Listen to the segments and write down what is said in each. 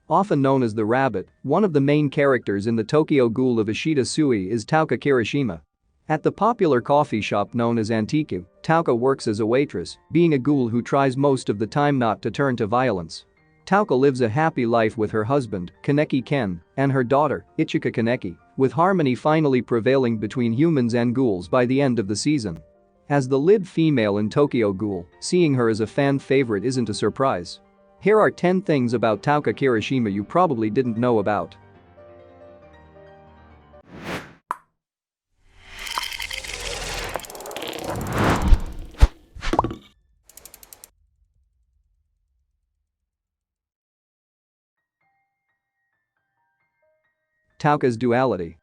Often known as the Rabbit, one of the main characters in the Tokyo Ghoul of Ishida Sui is Touka Kirishima. At the popular coffee shop known as Antiku, Touka works as a waitress, being a ghoul who tries most of the time not to turn to violence. Touka lives a happy life with her husband, Kaneki Ken, and her daughter, Ichika Kaneki, with harmony finally prevailing between humans and ghouls by the end of the season. As the lead female in Tokyo Ghoul, seeing her as a fan favorite isn't a surprise. Here are 10 things about Touka Kirishima you probably didn't know about. Touka's duality.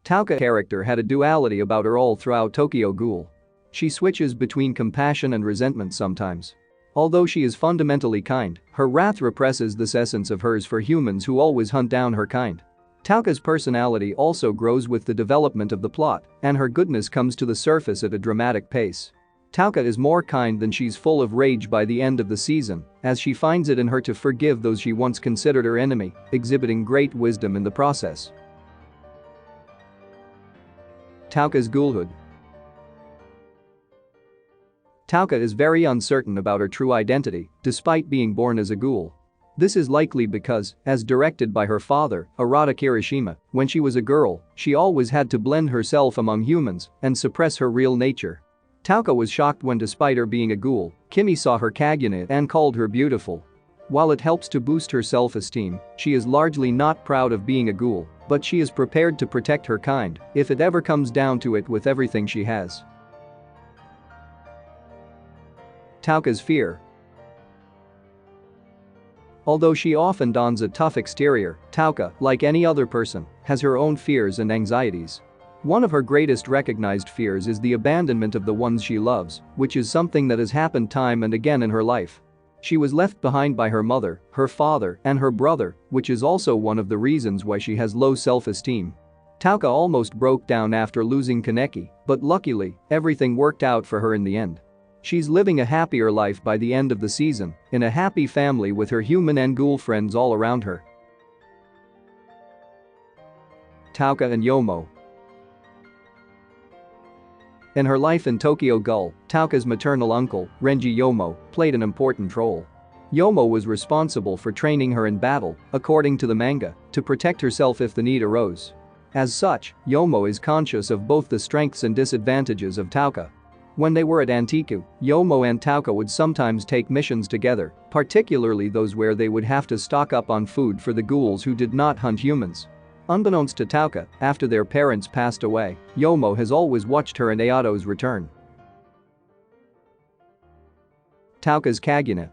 Touka's character had a duality about her all throughout Tokyo Ghoul. She switches between compassion and resentment sometimes. Although she is fundamentally kind, her wrath represses this essence of hers for humans who always hunt down her kind. Touka's personality also grows with the development of the plot, and her goodness comes to the surface at a dramatic pace. Touka is more kind than she's full of rage by the end of the season, as she finds it in her to forgive those she once considered her enemy, exhibiting great wisdom in the process. Touka's ghoulhood. Touka is very uncertain about her true identity, despite being born as a ghoul. This is likely because, as directed by her father, Arata Kirishima, when she was a girl, she always had to blend herself among humans and suppress her real nature. Touka was shocked when, despite her being a ghoul, Kimi saw her Kaguna and called her beautiful. While it helps to boost her self-esteem, she is largely not proud of being a ghoul, but she is prepared to protect her kind if it ever comes down to it with everything she has. Touka's fear. Although she often dons a tough exterior, Touka, like any other person, has her own fears and anxieties. One of her greatest recognized fears is the abandonment of the ones she loves, which is something that has happened time and again in her life. She was left behind by her mother, her father, and her brother, which is also one of the reasons why she has low self-esteem. Touka almost broke down after losing Kaneki, but luckily, everything worked out for her in the end. She's living a happier life by the end of the season, in a happy family with her human and ghoul friends all around her. Touka and Yomo. In her life in Tokyo Ghoul, Touka's maternal uncle, Renji Yomo, played an important role. Yomo was responsible for training her in battle, according to the manga, to protect herself if the need arose. As such, Yomo is conscious of both the strengths and disadvantages of Touka. When they were at Antiku, Yomo and Touka would sometimes take missions together, particularly those where they would have to stock up on food for the ghouls who did not hunt humans. Unbeknownst to Touka, after their parents passed away, Yomo has always watched her and Ayato's return. Touka's Kaguna.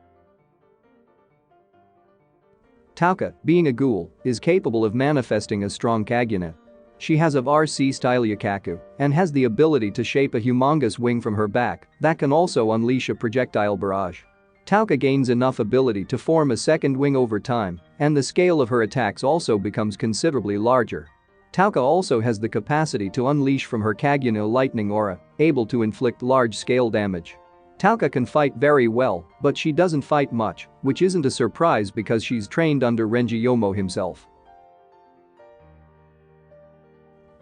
Touka, being a ghoul, is capable of manifesting a strong Kaguna. She has a RC-style Yukaku and has the ability to shape a humongous wing from her back that can also unleash a projectile barrage. Touka gains enough ability to form a second wing over time, and the scale of her attacks also becomes considerably larger. Touka also has the capacity to unleash from her Kaguna lightning aura, able to inflict large-scale damage. Touka can fight very well, but she doesn't fight much, which isn't a surprise because she's trained under Renji Yomo himself.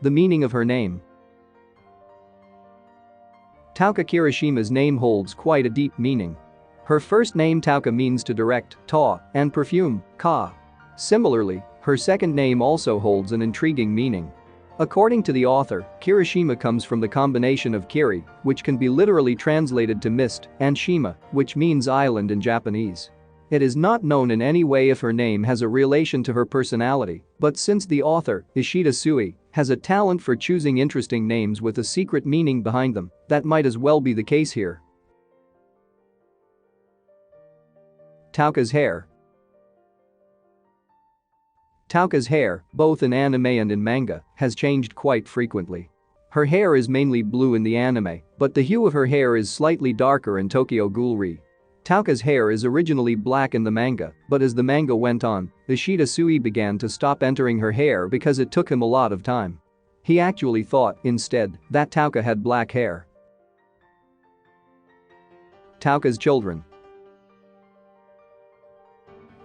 The meaning of her name. Touka Kirishima's name holds quite a deep meaning. Her first name Touka means to direct, ta, and perfume, ka. Similarly, her second name also holds an intriguing meaning. According to the author, Kirishima comes from the combination of Kiri, which can be literally translated to mist, and Shima, which means island in Japanese. It is not known in any way if her name has a relation to her personality, but since the author, Ishida Sui, has a talent for choosing interesting names with a secret meaning behind them, that might as well be the case here. Touka's hair. Touka's hair, both in anime and in manga, has changed quite frequently. Her hair is mainly blue in the anime, but the hue of her hair is slightly darker in Tokyo Ghoul. Touka's hair is originally black in the manga, but as the manga went on, Ishida Sui began to stop entering her hair because it took him a lot of time. He actually thought, instead, that Touka had black hair. Touka's Children.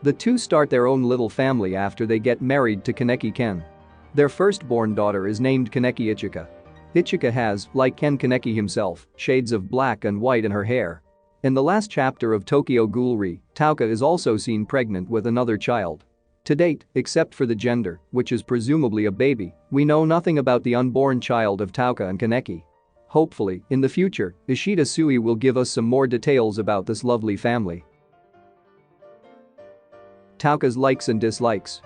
The two start their own little family after they get married to Kaneki Ken. Their firstborn daughter is named Kaneki Ichika. Ichika has, like Ken Kaneki himself, shades of black and white in her hair. In the last chapter of Tokyo Ghoulry, Touka is also seen pregnant with another child. To date, except for the gender, which is presumably a baby, we know nothing about the unborn child of Touka and Kaneki. Hopefully, in the future, Ishida Sui will give us some more details about this lovely family. Touka's likes and dislikes.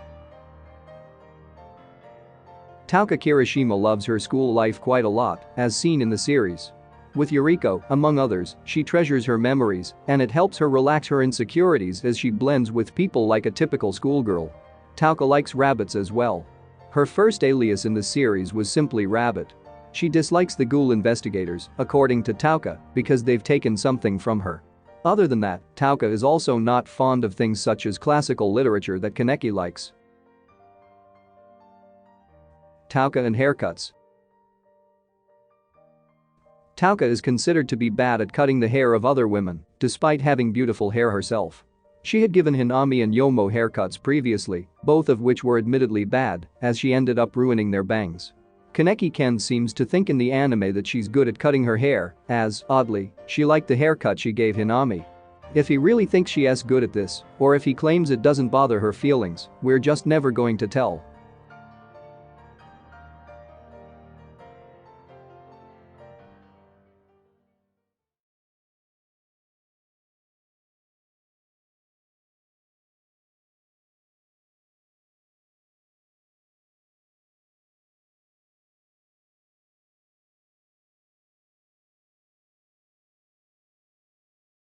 Touka Kirishima loves her school life quite a lot, as seen in the series. With Yuriko, among others, she treasures her memories, and it helps her relax her insecurities as she blends with people like a typical schoolgirl. Touka likes rabbits as well. Her first alias in the series was simply Rabbit. She dislikes the ghoul investigators, according to Touka, because they've taken something from her. Other than that, Touka is also not fond of things such as classical literature that Kaneki likes. Touka and Haircuts. Touka is considered to be bad at cutting the hair of other women, despite having beautiful hair herself. She had given Hinami and Yomo haircuts previously, both of which were admittedly bad, as she ended up ruining their bangs. Kaneki Ken seems to think in the anime that she's good at cutting her hair, as, oddly, she liked the haircut she gave Hinami. If he really thinks she is good at this, or if he claims it doesn't bother her feelings, we're just never going to tell.